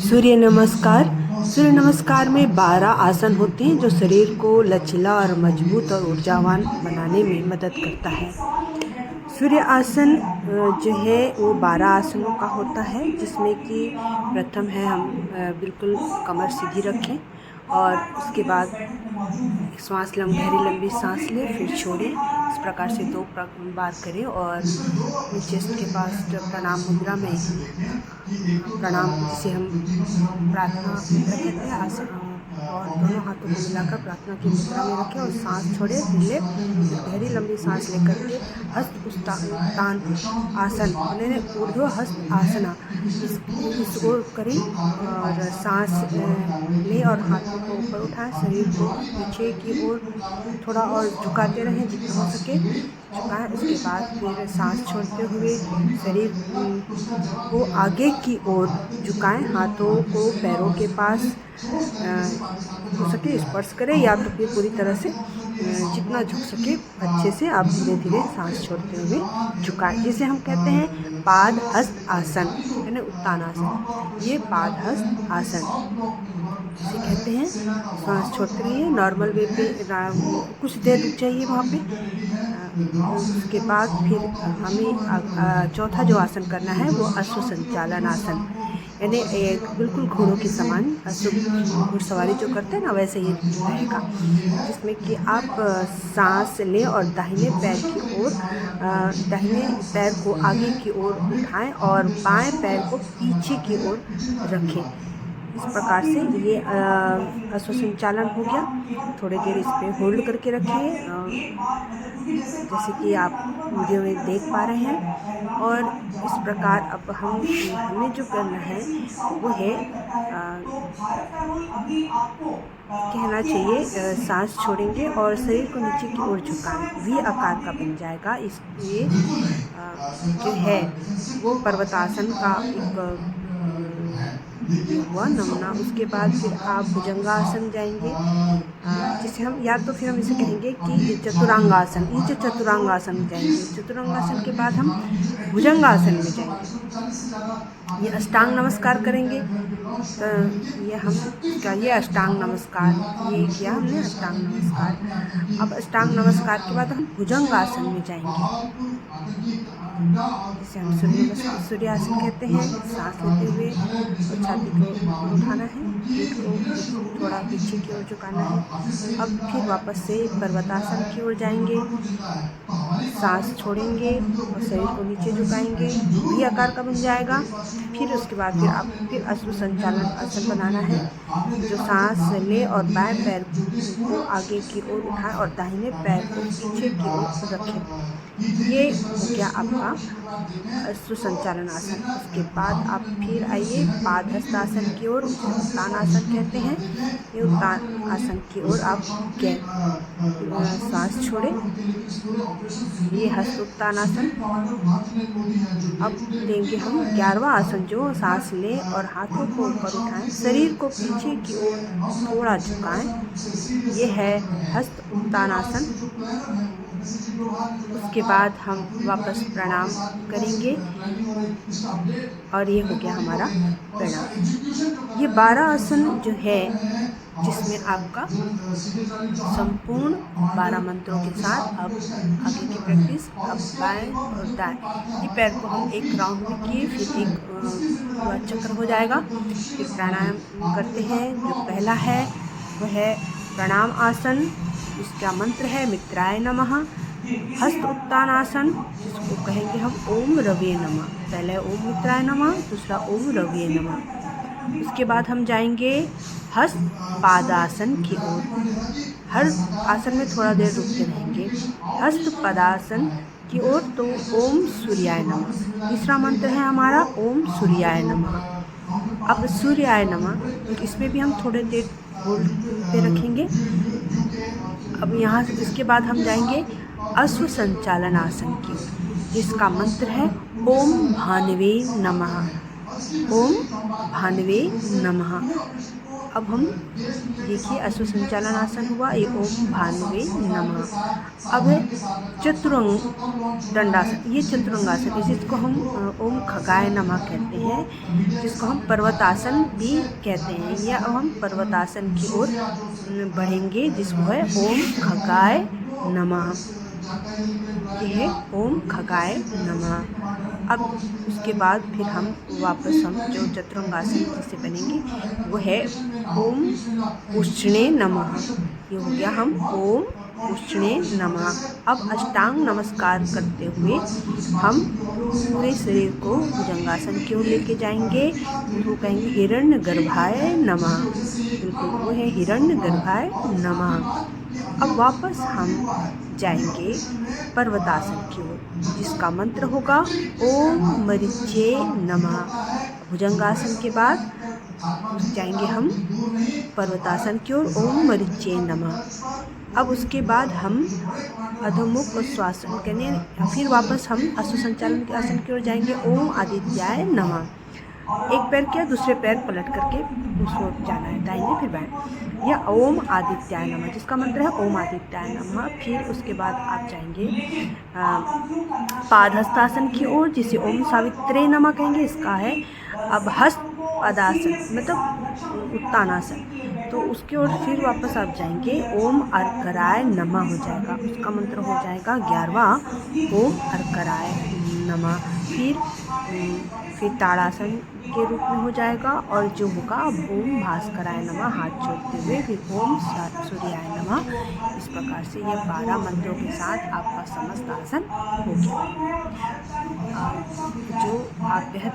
सूर्य नमस्कार। सूर्य नमस्कार में 12 आसन होते हैं जो शरीर को लचीला और मजबूत और ऊर्जावान बनाने में मदद करता है। सूर्य आसन जो है वो 12 आसनों का होता है, जिसमें कि प्रथम है हम बिल्कुल कमर सीधी रखें और उसके बाद श्वास गहरी लंबी सांस लें, फिर छोड़ें। इस प्रकार से 2 बार करें और अपने चेस्ट के पास प्रणाम मुद्रा में प्रणाम, जिसे हम प्रार्थना मुद्रा कहते हैं, और दोनों हाथों को मिलाकर प्रार्थना की मुद्रा में रखें और सांस छोड़े, हिले, फिर गहरी लंबी सांस लेकर के हस्त उत्तान आसन यानी ऊर्ध्व हस्त आसना इस ओर करें और सांस लें और हाथों को ऊपर उठाएं, शरीर को पीछे की ओर थोड़ा और झुकाते रहें जितना हो सके झुकाएं। उसके बाद फिर सांस छोड़ते हुए शरीर को आगे की ओर झुकाएं, हाथों को पैरों के पास हो सके स्पर्श करें या तो फिर पूरी तरह से जितना झुक सके अच्छे से आप धीरे धीरे सांस छोड़ते हुए झुकाएं, जिसे हम कहते हैं पाद हस्त आसन यानी उत्तानासन। ये पाद हस्त आसन इसे कहते हैं। सांस छोड़ते रहिए, नॉर्मल वे पे कुछ देर रुक जाइए वहाँ पे। उसके बाद फिर हमें चौथा जो आसन करना है वो अश्व संचालन आसन, यानी एक बिल्कुल घोड़ों के समान घुड़सवारी जो करते हैं ना वैसे ही रहेगा, जिसमें कि आप सांस लें और दाहिने पैर को आगे की ओर उठाएं और बाएं पैर को पीछे की ओर रखें। इस प्रकार से ये अश्व संचालन हो गया। थोड़ी देर इस पर होल्ड करके रखिए, जैसे कि आप वीडियो में देख पा रहे हैं। और इस प्रकार अब हमें जो करना है वो है कहना चाहिए सांस छोड़ेंगे और शरीर को नीचे की ओर झुकाएं, वी आकार का बन जाएगा। इसलिए जो है वो पर्वतासन का एक हुआ नमूना। उसके बाद फिर आप भुजंगासन जाएंगे, जिसे हम या तो फिर हम इसे कहेंगे कि चतुरंगासन। ये जो चतुरंगासन में जाएंगे, चतुरंगासन के बाद हम भुजंगासन में जाएंगे। ये अष्टांग नमस्कार करेंगे, तो ये अष्टांग नमस्कार ये किया हमने अष्टांग नमस्कार। अब अष्टांग नमस्कार के बाद हम भुजंगासन में जाएंगे, जिसे हम सूर्यासन कहते हैं। सांस लेते हुए और छाती को उठाना है, पीठ को थोड़ा पीछे की ओर झुकाना है। अब फिर वापस से पर्वतासन की ओर जाएंगे, सांस छोड़ेंगे और शरीर को नीचे झुकाएंगे, भी आकार का बन जाएगा। फिर उसके बाद फिर अश्व संचालन आसन बनाना है, जो सांस ले और बाएं पैर को आगे की ओर उठाएं और दाहिने पैर को पीछे की ओर रखें। ये हो गया आपका अश्व संचालन आसन। उसके बाद आप फिर आइए पाद हस्त आसन की ओर, उत्तान आसन कहते हैं। ये उत्तान आसन की ओर आप सांस छोड़ें, ये हस्त उत्तान आसन। अब देंगे हम 11वां आसन, जो सांस लें और हाथों को ऊपर उठाएं, शरीर को पीछे की ओर थोड़ा झुकाएं। ये है हस्त उत्तान आसन। उसके बाद हम वापस प्रणाम करेंगे और ये हो गया हमारा प्रणाम। ये 12 आसन जो है, जिसमें आपका संपूर्ण 12 मंत्रों के साथ अब आगे की प्रैक्टिस। अब बाएं और दाएं ये पैर को हम एक राउंड में किए, फिर एक चक्र हो जाएगा। फिर प्राणायाम करते हैं। जो पहला है वह है प्रणाम आसन, इसका मंत्र है मित्राय नमः। हस्त उत्तान आसन, जिसको कहेंगे हम ओम रवे नमः। पहले ओम मित्राय नमः, दूसरा ओम रवे नमः। उसके बाद हम जाएंगे हस्त पादासन की ओर। हर आसन में थोड़ा देर रुकते रहेंगे। हस्त पदासन की ओर तो ओम सूर्याय नमः। तीसरा मंत्र है हमारा ओम सूर्याय नमः। अब सूर्याय नमः, इसमें भी हम थोड़ी देर होल्ड पे रखेंगे। अब यहाँ से इसके बाद हम जाएंगे अश्व संचालन आसन की ओर, जिसका मंत्र है ओम भानवे नमः। ओम भानवे नमः। अब हम देखिए अश्व संचालन आसन हुआ, ये ओम भानुवे नमः। अब है चतुरंग दंडासन, ये चतुरंगासन है जिसको हम ओम खगाय नमः कहते हैं, जिसको हम पर्वतासन भी कहते हैं। या अब हम पर्वतासन की ओर बढ़ेंगे जिसको है ओम खगाय नमः। ये है ओम खगाय नमः। अब उसके बाद फिर हम वापस जो चतुरंगासन जिससे बनेंगे वो है ओम उष्णे नमः। ये हो गया हम ओम उष्णे नमः। अब अष्टांग नमस्कार करते हुए हम पूरे शरीर को भुजंगासन की ओर लेके जाएंगे। वो कहेंगे हिरण्य गर्भाय नमः। बिल्कुल वो है हिरण्य गर्भाय नमः। अब वापस हम जाएंगे पर्वतासन की ओर जिसका मंत्र होगा ओम मरीचे नमः। भुजंगासन के बाद जाएंगे हम पर्वतासन की ओर ओम मरीचे नमः। अब उसके बाद हम अधोमुख श्वासन करने, फिर वापस हम अश्व संचालन के आसन की ओर जाएंगे ओम आदित्याय नमः। एक पैर किया, दूसरे पैर पलट करके उसको जाना है दाहिने फिर बाएं। या ओम आदित्याय नमः जिसका मंत्र है ओम आदित्याय नमः। फिर उसके बाद आप जाएंगे पादहस्तासन की ओर जिसे ओम सावित्रे नमः कहेंगे। इसका है अब हस्त पदासन मतलब उत्तानासन, तो उसकी ओर फिर वापस आप जाएंगे ओम अर्कराय नमः हो जाएगा। उसका मंत्र हो जाएगा 11वां ओम अर्कराय नमः। फिर ताड़ासन के रूप में हो जाएगा और जो होगा ओम भास्कराय नमः हाथ जोड़ते हुए फिर ओम सूर्याय नमः। इस प्रकार से ये 12 मंत्रों के साथ आपका समस्त आसन हो गया। जो आप बेहद